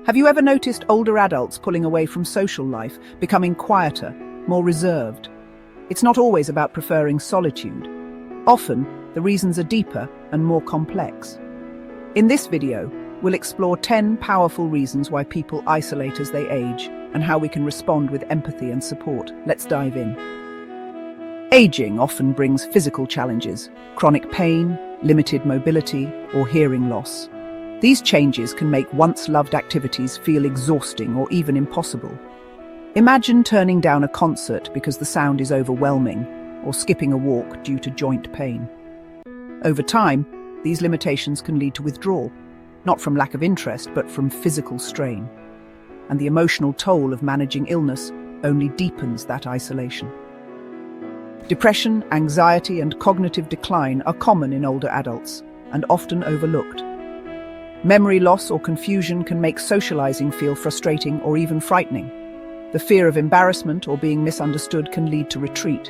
Have you ever noticed older adults pulling away from social life, becoming quieter, more reserved? It's not always about preferring solitude. Often, the reasons are deeper and more complex. In this video, we'll explore 10 powerful reasons why people isolate as they age and how we can respond with empathy and support. Let's dive in. Aging often brings physical challenges, chronic pain, limited mobility, or hearing loss. These changes can make once-loved activities feel exhausting or even impossible. Imagine turning down a concert because the sound is overwhelming, or skipping a walk due to joint pain. Over time, these limitations can lead to withdrawal, not from lack of interest, but from physical strain. And the emotional toll of managing illness only deepens that isolation. Depression, anxiety, and cognitive decline are common in older adults and often overlooked. Memory loss or confusion can make socializing feel frustrating or even frightening. The fear of embarrassment or being misunderstood can lead to retreat.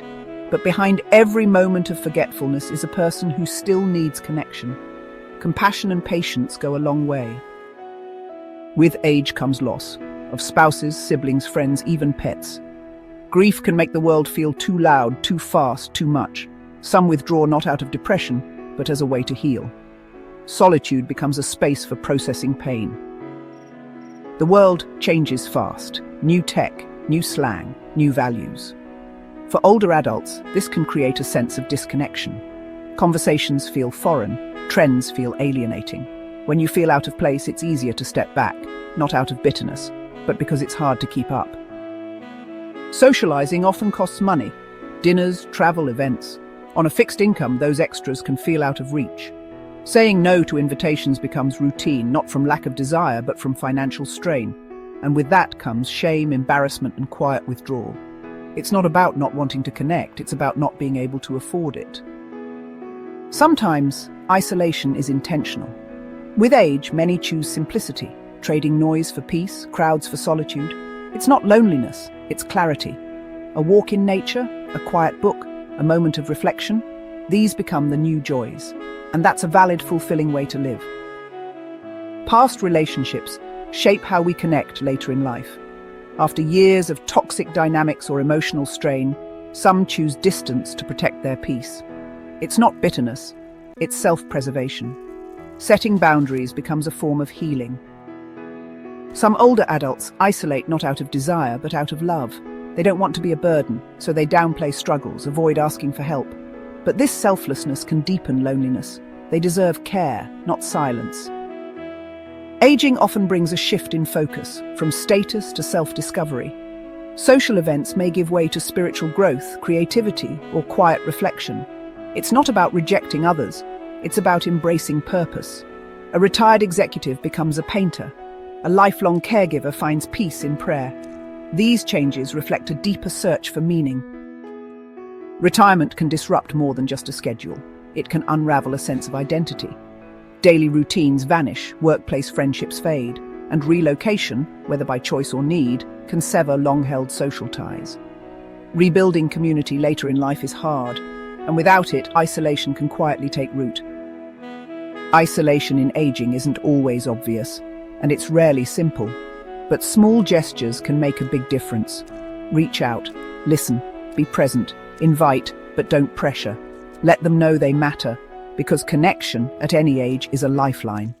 But behind every moment of forgetfulness is a person who still needs connection. Compassion and patience go a long way. With age comes loss of spouses, siblings, friends, even pets. Grief can make the world feel too loud, too fast, too much. Some withdraw not out of depression, but as a way to heal. Solitude becomes a space for processing pain. The world changes fast. New tech, new slang, new values. For older adults, this can create a sense of disconnection. Conversations feel foreign, trends feel alienating. When you feel out of place, it's easier to step back, not out of bitterness, but because it's hard to keep up. Socializing often costs money. Dinners, travel, events. On a fixed income, those extras can feel out of reach. Saying no to invitations becomes routine, not from lack of desire, but from financial strain. And with that comes shame, embarrassment, and quiet withdrawal. It's not about not wanting to connect, it's about not being able to afford it. Sometimes, isolation is intentional. With age, many choose simplicity, trading noise for peace, crowds for solitude. It's not loneliness, it's clarity. A walk in nature, a quiet book, a moment of reflection, these become the new joys. And that's a valid, fulfilling way to live. Past relationships shape how we connect later in life. After years of toxic dynamics or emotional strain, some choose distance to protect their peace. It's not bitterness, it's self-preservation. Setting boundaries becomes a form of healing. Some older adults isolate not out of desire, but out of love. They don't want to be a burden, so they downplay struggles, avoid asking for help. But this selflessness can deepen loneliness. They deserve care, not silence. Aging often brings a shift in focus, from status to self-discovery. Social events may give way to spiritual growth, creativity, or quiet reflection. It's not about rejecting others, it's about embracing purpose. A retired executive becomes a painter. A lifelong caregiver finds peace in prayer. These changes reflect a deeper search for meaning. Retirement can disrupt more than just a schedule. It can unravel a sense of identity. Daily routines vanish, workplace friendships fade, and relocation, whether by choice or need, can sever long-held social ties. Rebuilding community later in life is hard, and without it, isolation can quietly take root. Isolation in aging isn't always obvious, and it's rarely simple, but small gestures can make a big difference. Reach out, listen, be present, invite, but don't pressure. Let them know they matter, because connection at any age is a lifeline.